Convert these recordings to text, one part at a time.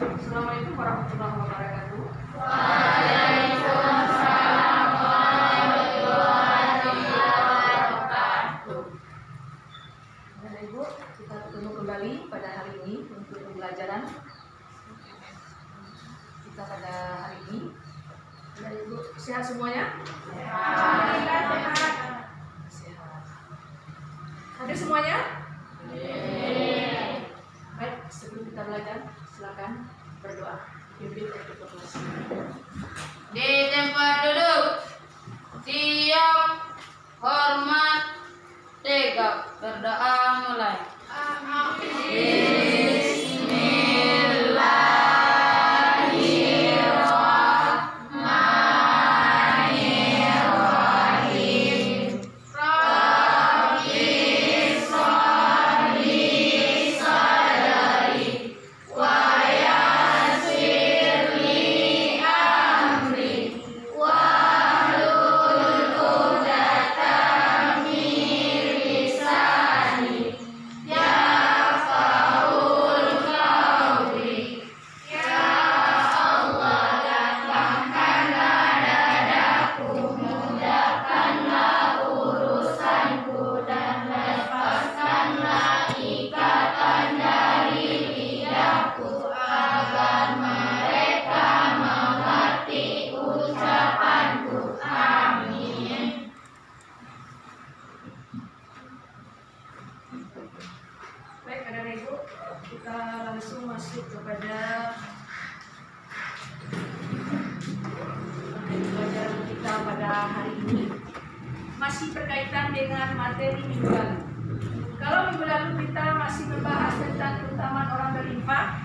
Assalamualaikum warahmatullahi wabarakatuh. Waalaikumsalam warahmatullahi wabarakatuh. Bapak Ibu, kita bertemu kembali pada hari ini untuk pembelajaran kita pada hari ini. Bapak Ibu sehat semuanya? Sehat. Hadir semuanya? Baik, sebelum kita belajar, silakan berdoa. Pimpin untuk berdoa. Di tempat duduk, diam, hormat, tegak, berdoa mulai. Bismillahirrahmanirrahim. Rabbi sholli sadari wa yassir li amri wahlul 'uqdatam min lisani yafqahul qawli. Ya Allah, lapangkanlah dadaku, mudahkanlah urusanku, dan lepaskanlah ikatan dari lidahku, agar mereka mengerti ucapanku. Amin. Baik, anak-anak Ibu, kita langsung masuk kepada materi pelajaran kita pada hari ini. Masih berkaitan dengan materi minggu lalu. Kalau minggu lalu kita masih membahas tentang keutamaan orang berinfak,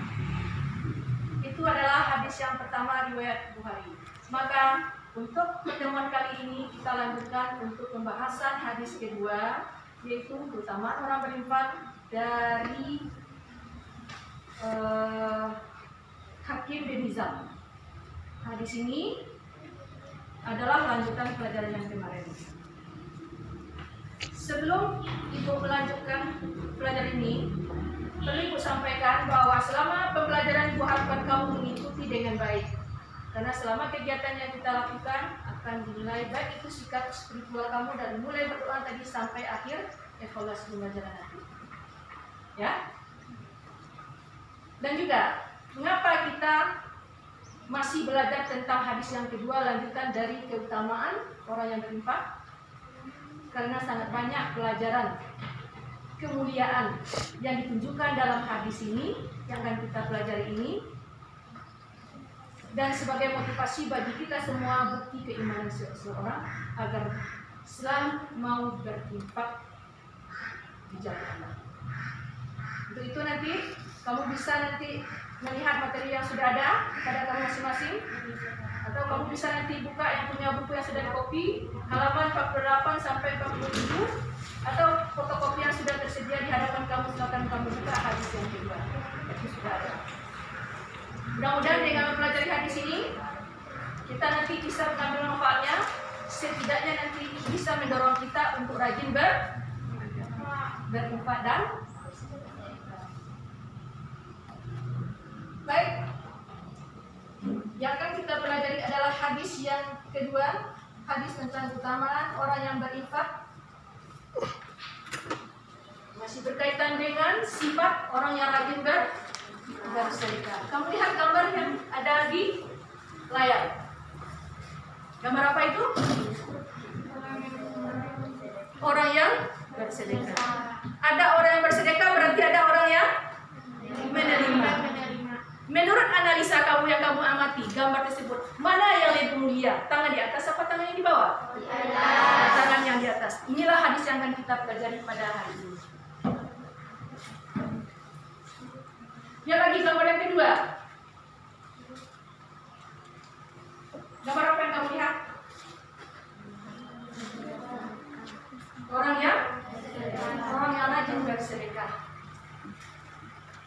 itu adalah hadis yang pertama riwayat Bukhari. Maka untuk pertemuan kali ini kita lanjutkan untuk pembahasan hadis kedua, yaitu keutamaan orang berinfak dari Hakim bin Hizam. Hadis ini adalah lanjutan pelajaran yang kemarin. Sebelum Ibu melanjutkan pelajaran ini, perlu Ibu sampaikan bahwa selama pembelajaran Ibu harapkan kamu mengikuti dengan baik. Karena selama kegiatan yang kita lakukan akan dinilai baik itu sikap spiritual kamu dari mulai berdoa tadi sampai akhir evaluasi pembelajaran nanti. Ya. Dan juga mengapa kita masih belajar tentang hadis yang kedua lanjutan dari keutamaan orang yang berinfak? Karena sangat banyak pelajaran kemuliaan yang ditunjukkan dalam hadis ini yang akan kita pelajari ini, dan sebagai motivasi bagi kita semua bukti keimanan seseorang agar selalu mau berinfak di jalan Allah. Untuk itu nanti kamu bisa melihat materi yang sudah ada pada kamu masing-masing, atau kamu bisa nanti buka yang punya buku yang sudah dikopi halaman 48 sampai 47, atau fotokopi yang sudah tersedia di hadapan kamu, silakan kamu buka hadis yang kedua. Itu sudah ada. Mudah-mudahan dengan mempelajari hadis ini kita nanti bisa mengambil manfaatnya, setidaknya nanti bisa mendorong kita untuk rajin berinfak dan baik. Yang akan kita pelajari adalah hadis yang kedua, hadis tentang keutamaan orang yang berinfak. Masih berkaitan dengan sifat orang yang rajin bersedekah. Kamu lihat gambar yang ada di layar. Gambar apa itu? Orang yang bersedekah. Ada orang yang bersedekah, berarti ada orang yang menerima. Menurut analisa kamu yang kamu amati gambar tersebut, mana yang lebih mulia? Tangan di atas apa tangan yang di bawah? Tangan yang di atas. Inilah hadis yang akan kita pelajari pada hari ini. Yang lagi gambar yang kedua. Gambar apa yang kamu lihat? Orang yang rajin bersedekah.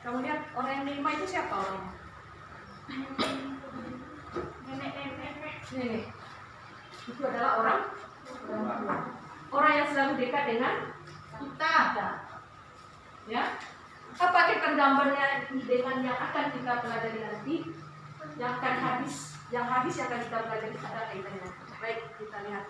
Kamu lihat orang yang menerima itu siapa orangnya? Nenek. Itu adalah orang tua. Orang yang selalu dekat dengan kita. Ya. Apa kaitan gambarnya dengan yang akan kita pelajari nanti? Yang hadis yang akan kita pelajari ada kaitannya. Baik, kita lihat.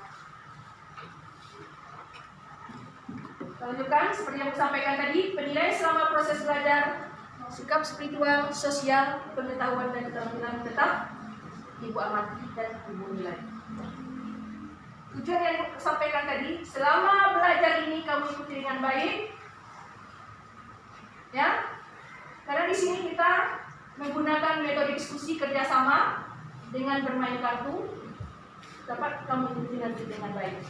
Lanjutkan seperti yang saya sampaikan tadi, penilaian selama proses belajar, sikap spiritual, sosial, pengetahuan dan keterampilan tetap Ibu amati dan Ibu nilai. Tujuan yang saya sampaikan tadi, selama belajar ini kamu ikuti dengan baik, ya. Karena di sini kita menggunakan metode diskusi kerjasama dengan bermain kartu, dapat kamu ikuti nanti dengan baik.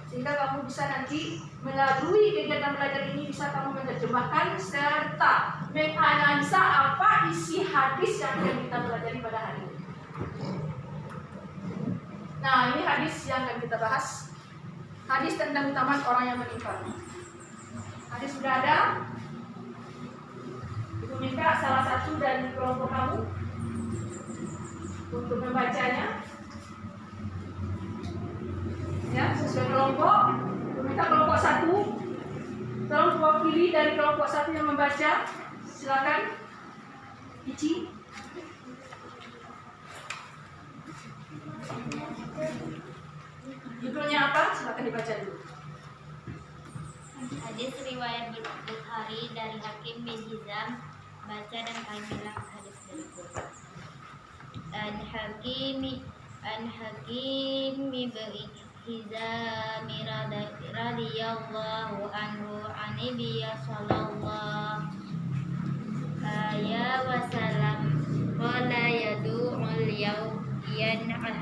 Sehingga kamu bisa nanti melalui kegiatan belajar ini bisa kamu menerjemahkan serta menganalisa apa isi hadis yang akan kita pelajari pada hari ini. Nah, ini hadis yang akan kita bahas. Hadis tentang keutamaan orang yang berinfak. Hadis sudah ada. Ibu minta salah satu dari kelompok kamu untuk membacanya. Ya, sesuai kelompok. Minta kelompok satu, tolong mewakili dari kelompok satu yang membaca. Silakan, Ici. Judulnya apa? Silakan dibaca dulu. Hadis riwayat Bukhari dari Hakim bin Hizam. Baca dan kami bilang hadis berikut. An Hakim bin Hizam radhiyallahu anhu an Nabi sallallahu alaihi wasallam qala yadu'ul yawm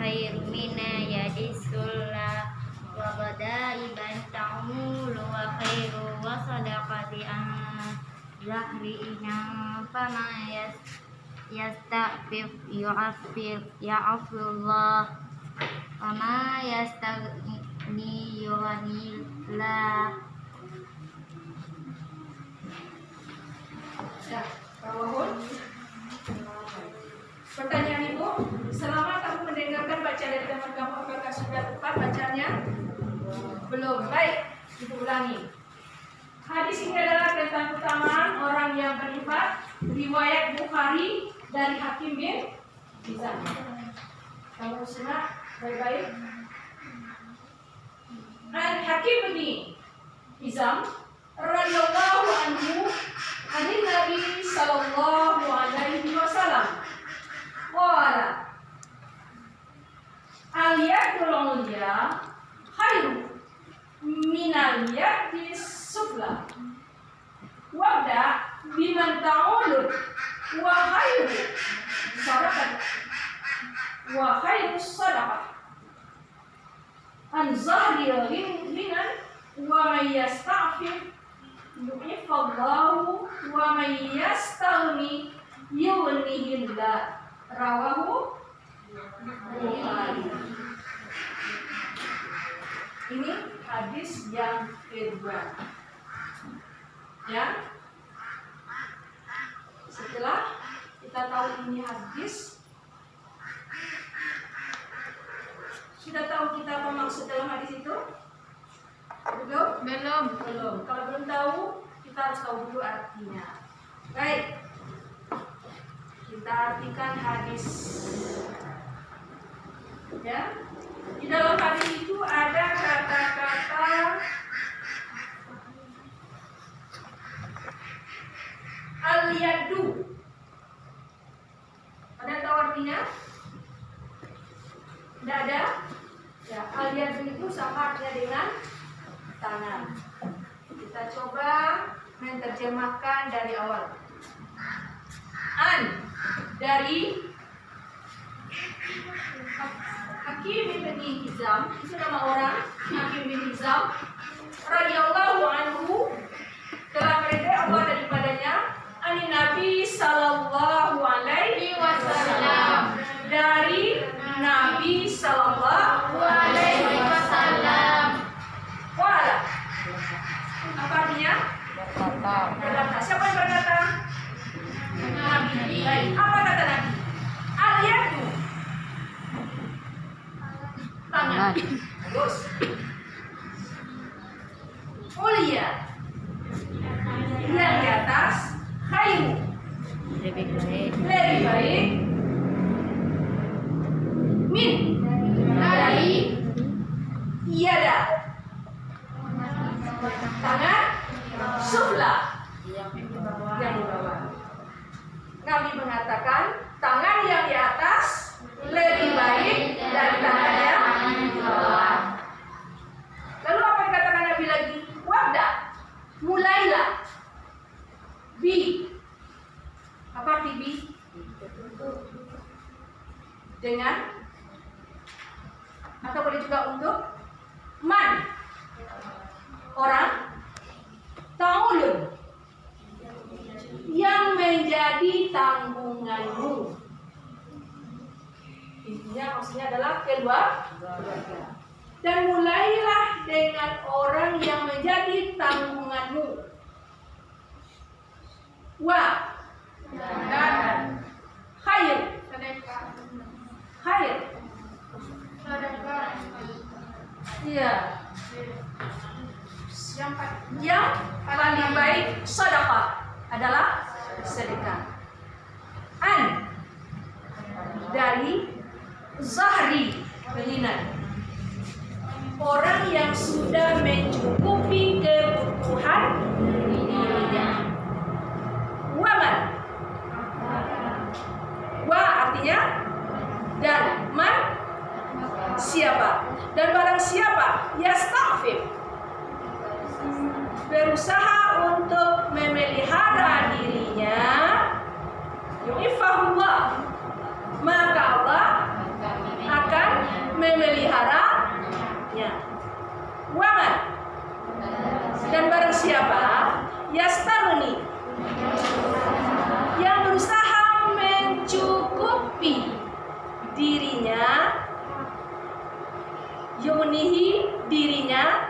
khairu mina yadisullah wa ghadaiban ta'mulu wa khairu wa sadaqati an zahri inam fama yasta'fif ya'afullah Ama yastagni yuhanillah. Ya, Rawahun. Pertanyaan Ibu, selama kamu mendengarkan bacaan dari teman kamu, apakah sudah tepat bacanya? Belum. Baik, Ibu ulangi. Hadis ini adalah tentang keutamaan orang yang berinfak, riwayat Bukhari dari Hakim bin Hizam. Kamu simak baik-baik. An Hakim bin Hizam radhiyallahu anhu an Nabi sallallahu alaihi wasallam qala al-yadul ulya khairu minal yadis sufla wabda biman ta'ulud wa khairu sadaqah wa khairu sadaqah an zahri ghinan wa may yasta'fif yu'ifallahu wa may yastaghni yughnihillah. Rawahu Bukhari. Ini hadis yang kedua. Ya. Setelah kita tahu ini hadis, sudah tahu kita apa maksud dalam hadis itu? Belum? Belum. Kalau belum tahu, kita harus tahu dulu artinya. Baik. Kita artikan hadis. Ya. Di dalam hadis itu ada kata-kata al-yadu. Ada tahu artinya? Tidak ada? Ya, al-yadu itu sama artinya dengan tangan. Kita coba menerjemahkan dari awal. An dari Hakim bin Hizam, itu nama orang Hakim bin Hizam radhiyallahu anhu, telah meridai Allah daripadanya, ani Nabi sallallahu alaihi wasallam, dari Nabi sallallahu alaihi wasallam. Wala. Apa artinya? Berkata. Siapa yang berkata? Nabi. Baik. Apa kata Nabi? Al-yadu. Tangan. Terus. Mulia. Yang di atas lebih baik. Lebih baik. Min. Dari. Yada. Tangan. Sufla. Yang di bawah. Nabi mengatakan tangan yang di atas lebih baik dari tangan yang di bawah. Lalu apa yang katakan Nabi lagi? Wabda, mulailah. Bi. Apa arti bi? Dengan. Atau boleh juga untuk man. Orang. Ta'ulun. Yang menjadi tanggunganmu. Intinya maksudnya adalah keluarga. Dan mulailah dengan orang yang menjadi tanggunganmu. Wa. Khair. Khair. Iya. Yang paling baik sedekah adalah sedekah. An. Dari zahri, penyinan. Orang yang sudah mencukupi kebutuhan dirinya. Waman. Wa artinya dan, man siapa, dan barang siapa yasta'fif berusaha untuk memelihara dirinya, yu'ifahullah, maka Allah akan memeliharanya. Waman, dan barang siapa yastaghni, yang berusaha mencukupi dirinya, yunihi dirinya,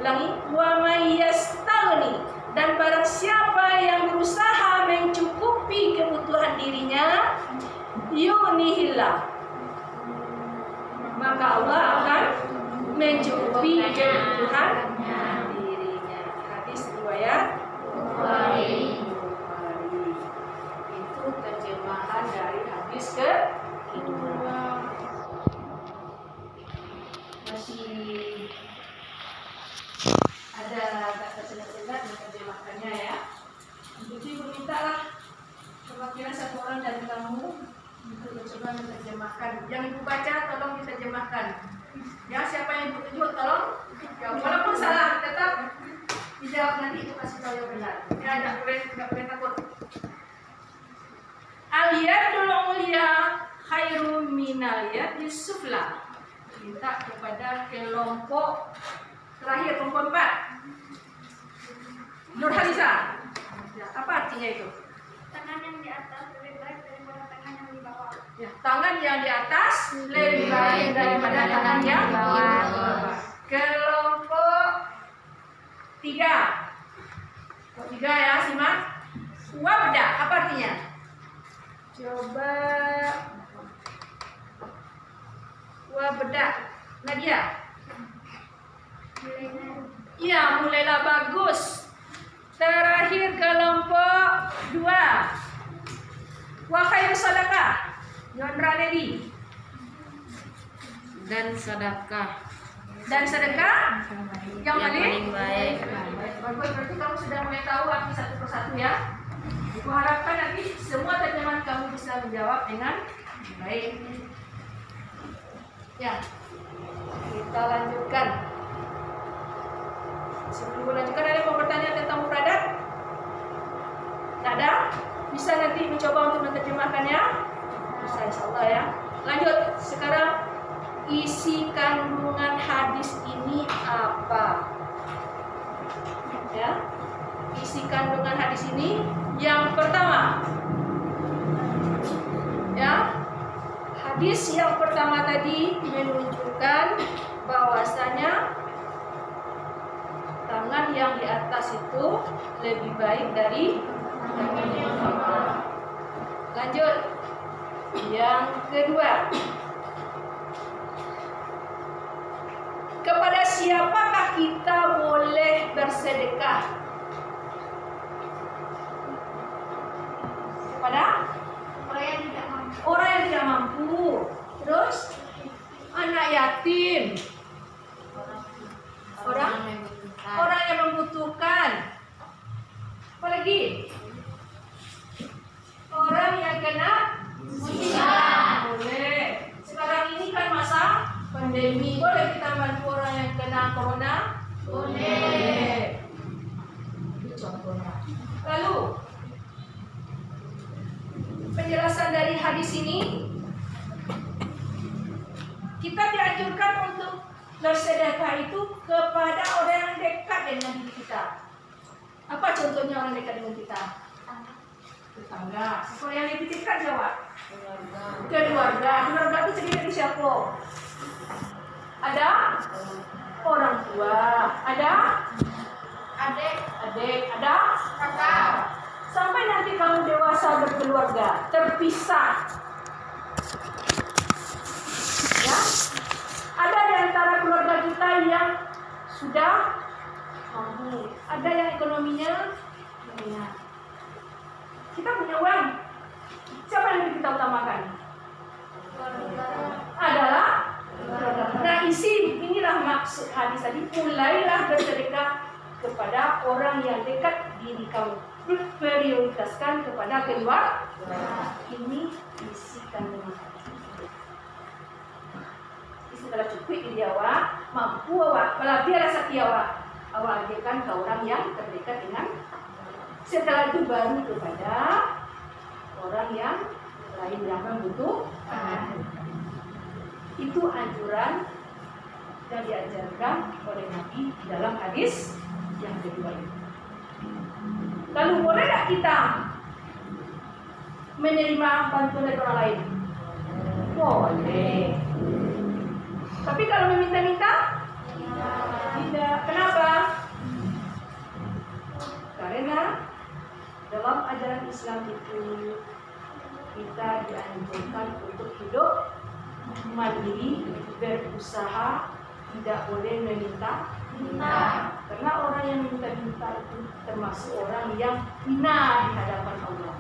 ulangi, wa may yastaghni, dan barang siapa yang berusaha mencukupi kebutuhan dirinya, yunihillah, maka Allah akan mencukupi kebutuhan dirinya. Hadis riwayat Bukhari. Itu terjemahan dari hadis kedua. Masih ada kata celah-celah menerjemahkannya ya. Jadi mintalah perwakilan satu orang dari kamu untuk mencoba menerjemahkan. Yang ibu baca tolong diterjemahkan. Ya, siapa yang ibu tunjuk tolong. Ya, walaupun salah tetap dijawab, nanti ibu kasih tahu yang benar. Ya, tidak boleh takut. Al-yadul ulya khairum minal yadis sufla. Minta kepada kelompok terakhir, kelompok 4. Nur Halisa, apa artinya itu? Tangan yang di atas lebih baik daripada tangan yang di bawah. Ya, tangan yang di atas lebih baik daripada tangan yang di bawah. Kelompok 3. Kelompok 3 ya, simak. Wabda, apa artinya? Coba. Wabda, Nadia. Iya, mulailah, bagus. Terakhir kelompok 2. Wa khairu sadaqah. Yondra Lady. Dan sedekah Dan sedekah yang paling baik. Bagus, berarti kamu sudah mulai tahu arti satu persatu ya. Aku harapkan nanti semua terjemahan kamu bisa menjawab dengan baik. Ya, kita lanjutkan. Sebelum melanjutkan, ada mau bertanya tentang mufradat? Tak ada? Bisa nanti mencoba untuk menerjemahkannya? Bisa, insyaallah ya. Lanjut, sekarang isi kandungan hadis ini apa? Ya, isi kandungan hadis ini yang pertama, ya, hadis yang pertama tadi menunjukkan bahwasanya tangan yang di atas itu lebih baik dari tangan yang di bawah. Lanjut, yang kedua, kepada siapakah kita boleh bersedekah? yatim, orang yang membutuhkan. Apa lagi? Orang yang kena musibah. Boleh. Sekarang ini kan masa pandemi, boleh kita bantu orang yang kena corona? Boleh. Itu contohnya. Lalu penjelasan dari hadis ini, kita dianjurkan untuk bersedekah itu kepada orang yang dekat dengan diri kita. Apa contohnya orang dekat dengan kita? Tetangga. Siapa yang dititipkan jawab? Keluarga. Keluarga itu terdiri dari siapa? Ada orang tua, ada adik, ada kakak. Sampai nanti kamu dewasa berkeluarga, terpisah. Ya, ada di antara keluarga kita yang sudah mampu, ada yang ekonominya menengah. Kita punya uang. Siapa yang kita utamakan? Adalah keluarga. Nah, inilah maksud hadis tadi. Mulailah bersedekah kepada orang yang dekat diri kamu. Prioritaskan kepada keluarga. Ini isi kandungan. Setelah cukup di awak, mampu awak, pelabih rasa awak, awak ajarkan ke orang yang terdekat dengan. Setelah itu baru kepada orang yang lain yang membutuhkan. Itu anjuran yang diajarkan oleh Nabi di dalam hadis yang kedua ini. Lalu boleh tak kita menerima bantuan dari orang lain? Boleh. Tapi kalau meminta-minta? Tidak. Kenapa? Karena dalam ajaran Islam itu kita dianjurkan untuk hidup mandiri, berusaha, tidak boleh meminta. Karena orang yang minta-minta itu termasuk orang yang hina di hadapan Allah.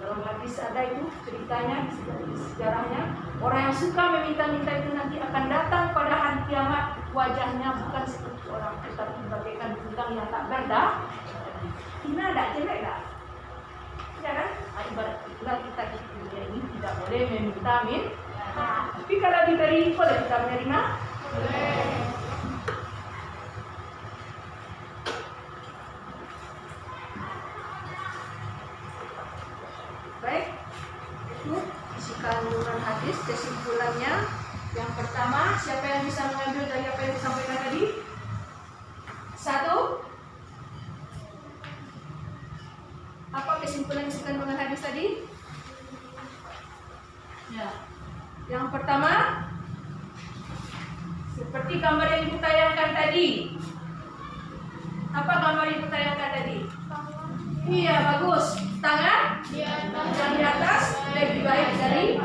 Dalam hadis ada itu ceritanya, sejarahnya, orang yang suka meminta-minta itu nanti akan datang pada hari kiamat, wajahnya bukan seperti orang, tetapi bagaikan bintang yang tak berdah. Hina tak, jelek tak? Ya kan? Ibarat itulah kita di dunia ini tidak boleh meminta-minta. Tapi kalau diberi, boleh kita menerima? Boleh. Baik, itu isi kandungan hadis. Kesimpulannya, yang pertama, siapa yang bisa mengambil dari apa yang disampaikan tadi? Satu, apa kesimpulan isi kandungan hadis tadi? Ya, yang pertama, seperti gambar yang ibu tayangkan tadi. Apa gambar yang ibu tayangkan tadi? Iya, bagus. Tangan yang di atas lebih baik dari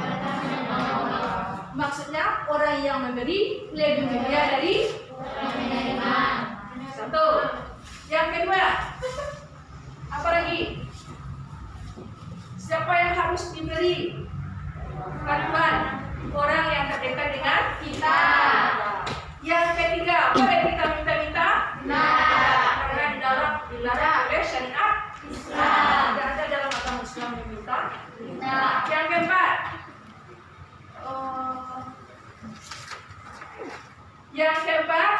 maksudnya orang yang memberi lebih mulia dari orang yang menerima. Satu. Yang kedua, apa lagi? Siapa yang harus diberi bantuan? Orang yang terdekat dengan kita. Yang ketiga, boleh kita minta-minta? Karena dilarang oleh syariat Islam. Tidak ada dalam agama Islam meminta. Yang keempat,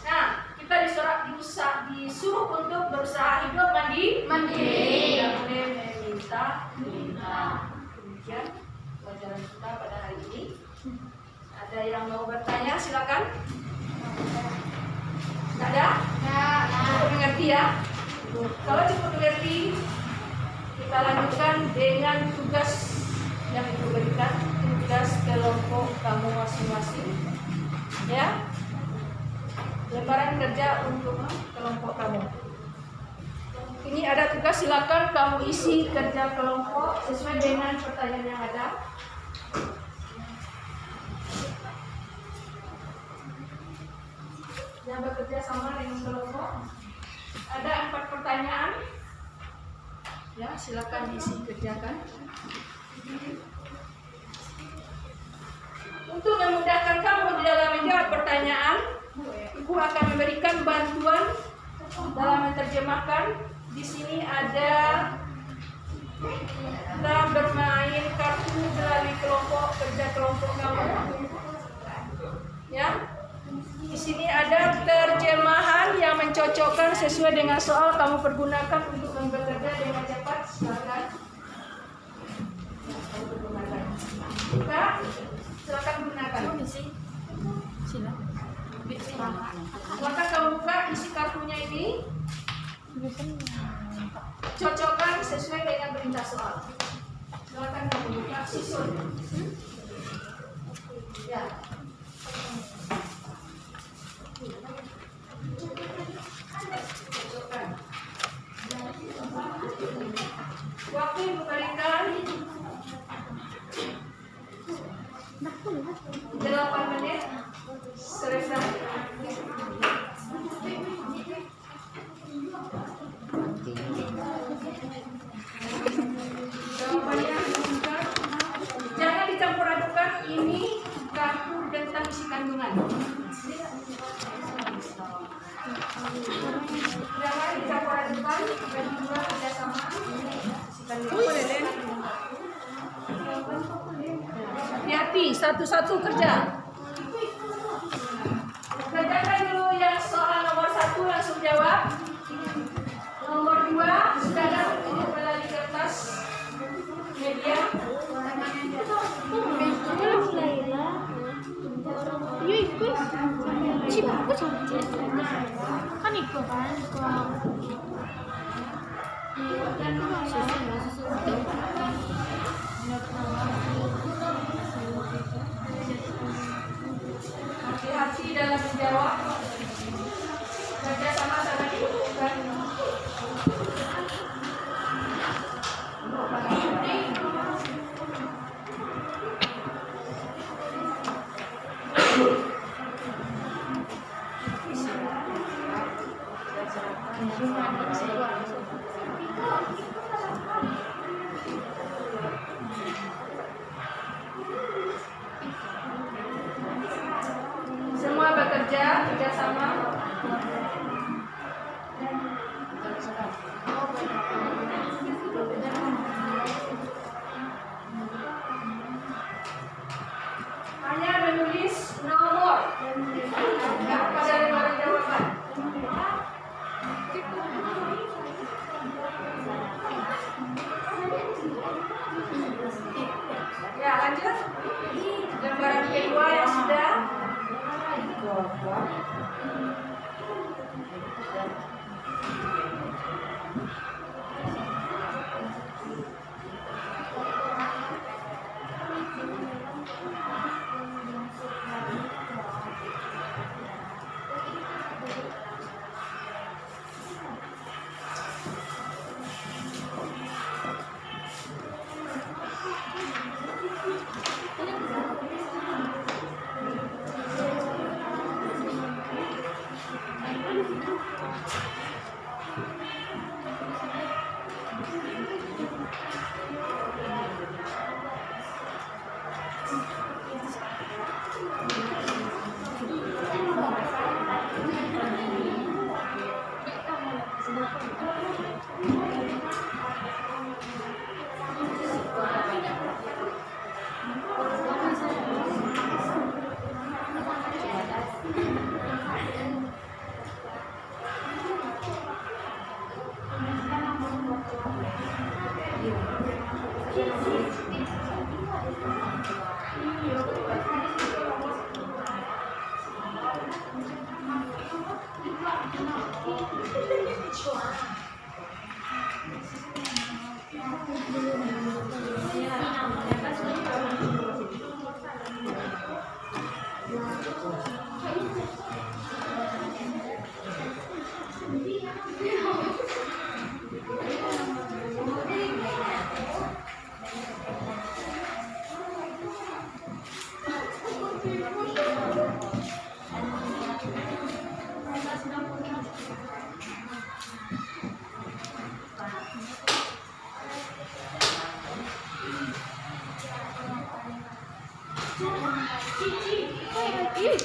nah kita disuruh untuk berusaha hidup mandiri. Tidak boleh meminta. Demikian pelajaran kita pada hari ini. Ada yang mau bertanya? Silakan. Tidak ada? Cukup mengerti ya? Kalau cukup mengerti, kita lanjutkan dengan tugas yang Ibu berikan, tugas kelompok kamu masing-masing. Ya, lembaran kerja untuk kelompok kamu. Ini ada tugas, silakan kamu isi kerja kelompok sesuai dengan pertanyaan yang ada. Yang bekerja sama dengan kelompok. Ada 4 pertanyaan. Ya, silakan diisi kerjakan. Untuk memudahkan kamu di dalam menjawab pertanyaan, Ibu akan memberikan bantuan dalam menerjemahkan. Di sini ada kita bermain kartu melalui kelompok kerja kelompok kamu. Ya. Di sini ada terjemahan yang mencocokkan sesuai dengan soal kamu pergunakan untuk bekerja dengan cepat. Silakan. Buka. Silakan gunakan. Silakan kamu buka isi kartunya ini. Cocokkan sesuai dengan perintah soal. Silakan kamu buka susun. Ya. Cocokkan. Waktu Ibu berikan 8 menit. Selesai. Jawabannya bukan. Jangan dicampur adukan, ini kartu tentang isi kandungan. Jangan dicampur adukan, berdua kerjasama isi kandungan. Hati-hati, satu-satu kerja. Kerjakan dulu yang soal nomor 1 langsung jawab. Nomor 2 sudah ada melalui kertas media. Kan ikut kan hati-hati dalam menjawab. Kerja sama sangat dibutuhkan. Semua bekerja kerjasama. Hanya menulis nomor pada lembaran jawaban. Ya, lanjut. Lembaran kedua yang sudah.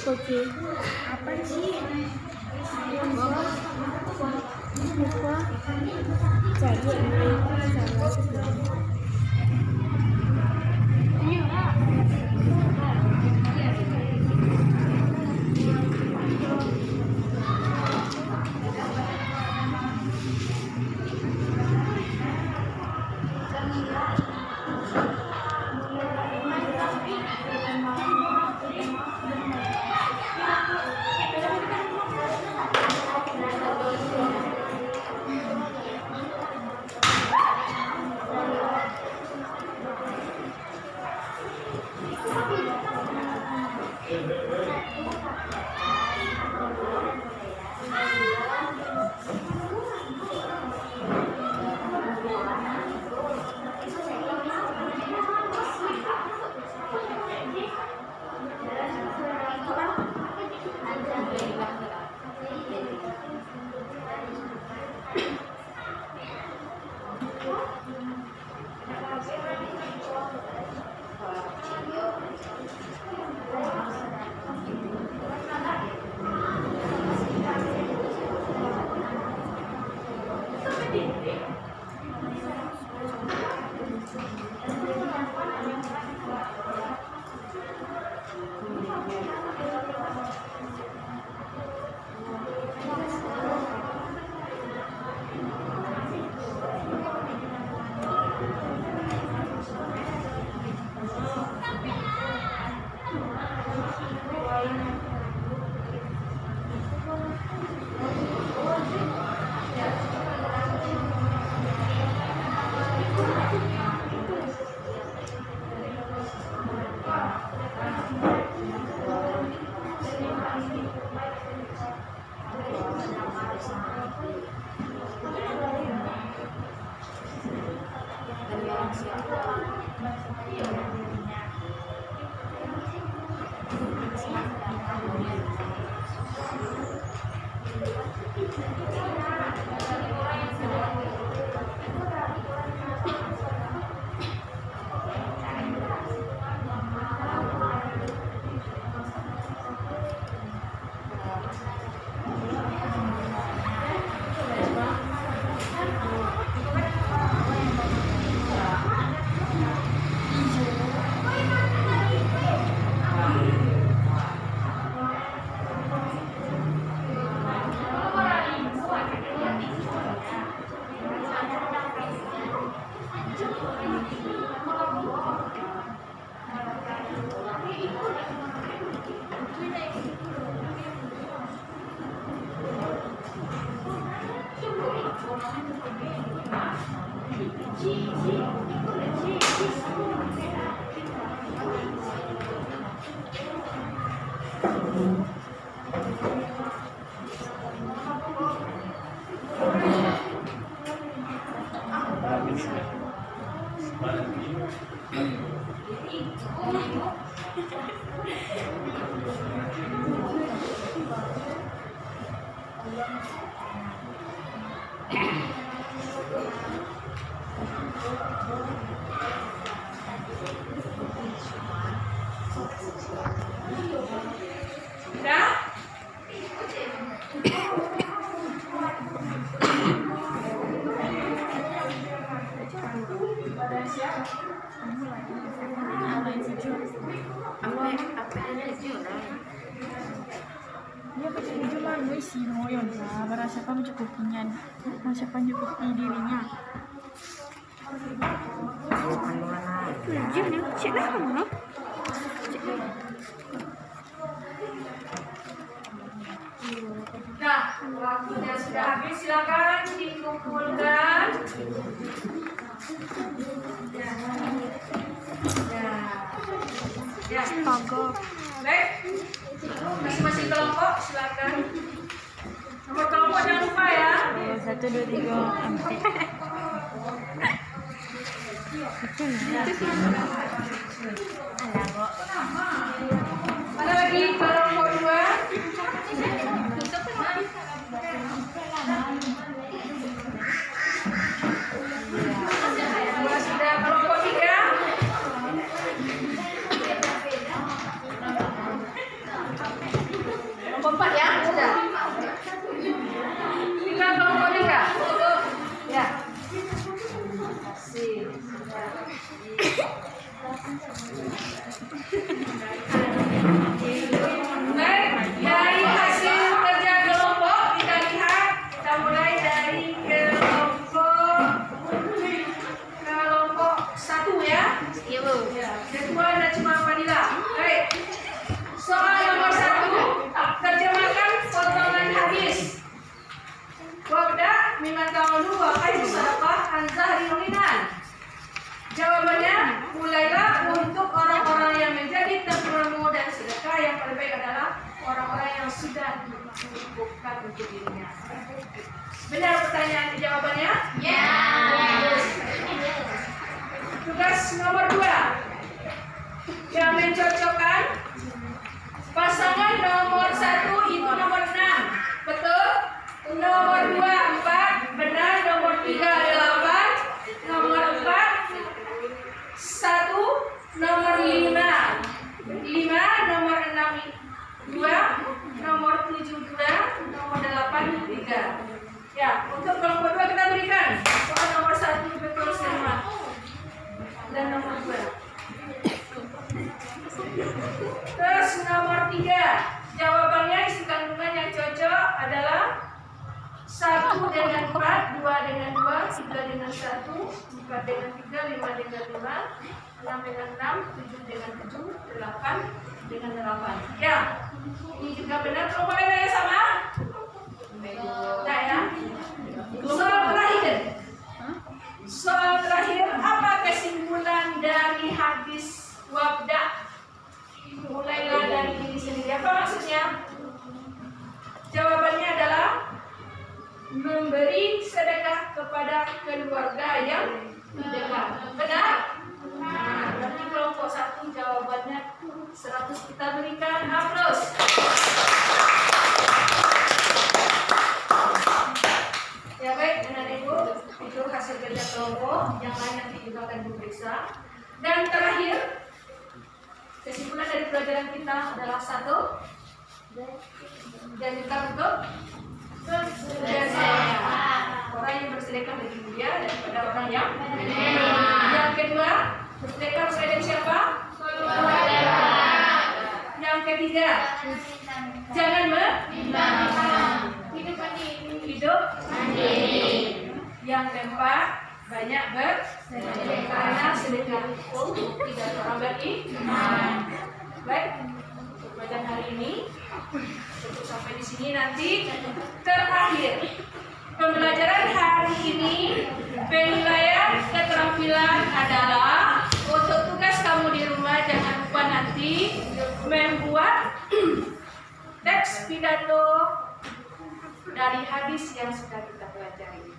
Oke. Apa sih? Lupa. Cari Dia percaya cuma isi moyon lah, merasakan mencukupinya, merasakan mencukupi dirinya. Jadi, cik dah kamu. Nah, waktunya sudah habis, silakan dikumpulkan. Ya. Astaga. Baik, masing-masing kelompok silakan. Nomor kelompok jangan lupa ya. 1, 2, 3, 4. Ada lagi kelompok 2. Sudah kelompok 3. Zahri Nulinan? Jawabannya, mulailah untuk orang-orang yang menjadi terpilih dan sedekah. Yang paling baik adalah orang-orang yang sudah dicukupkan untuk dirinya. Benar pertanyaan jawabannya? Ya. Tugas nomor 2. Yang mencocokkan pasangan nomor 1 itu nomor 6. Betul? Nomor 2 4, benar. Nomor 3 8, nomor 4 1, nomor 5 nomor 6 2, nomor 7 2, nomor 8 3. Ya, untuk kelompok 2 kita berikan soal nomor 1 betul semua dan nomor 2. Terus nomor 3, jawabannya isi kandungan yang cocok adalah 1 dengan 4, 2 dengan 2, 3 dengan 1, 4 dengan 3, 5 dengan 5, 6 dengan 6, 7 dengan 7, 8 dengan 8. Ya, ini juga benar. Kelompok lainnya sama? Nah ya. Soal terakhir, apa kesimpulan dari hadis wabda? Mulailah dari diri sendiri. Apa maksudnya? Jawabannya adalah memberi sedekah kepada keluarga yang terdekat. Benar? Nah, berarti kelompok 1 jawabannya 100 kita berikan aplaus. Ya baik, anak-ibu, itu hasil kerja kelompok. Yang lain nanti juga akan diperiksa. Dan terakhir, kesimpulan dari pelajaran kita adalah 1. Jangan untuk bersedekah. Orang yang bersedekah lebih mulia daripada orang yang menerima. Yang kedua, bersedekah harus dari siapa? Keluarga. Yang ketiga, jangan hidup mandiri. Yang keempat, banyak bersedekah karena sedekah itu tidak orang beriman. Baik, untuk pelajaran hari ini cukup sampai di sini. Nanti terakhir pembelajaran hari ini penilaian keterampilan adalah untuk tugas kamu di rumah. Jangan lupa nanti membuat teks pidato dari hadis yang sudah kita pelajari.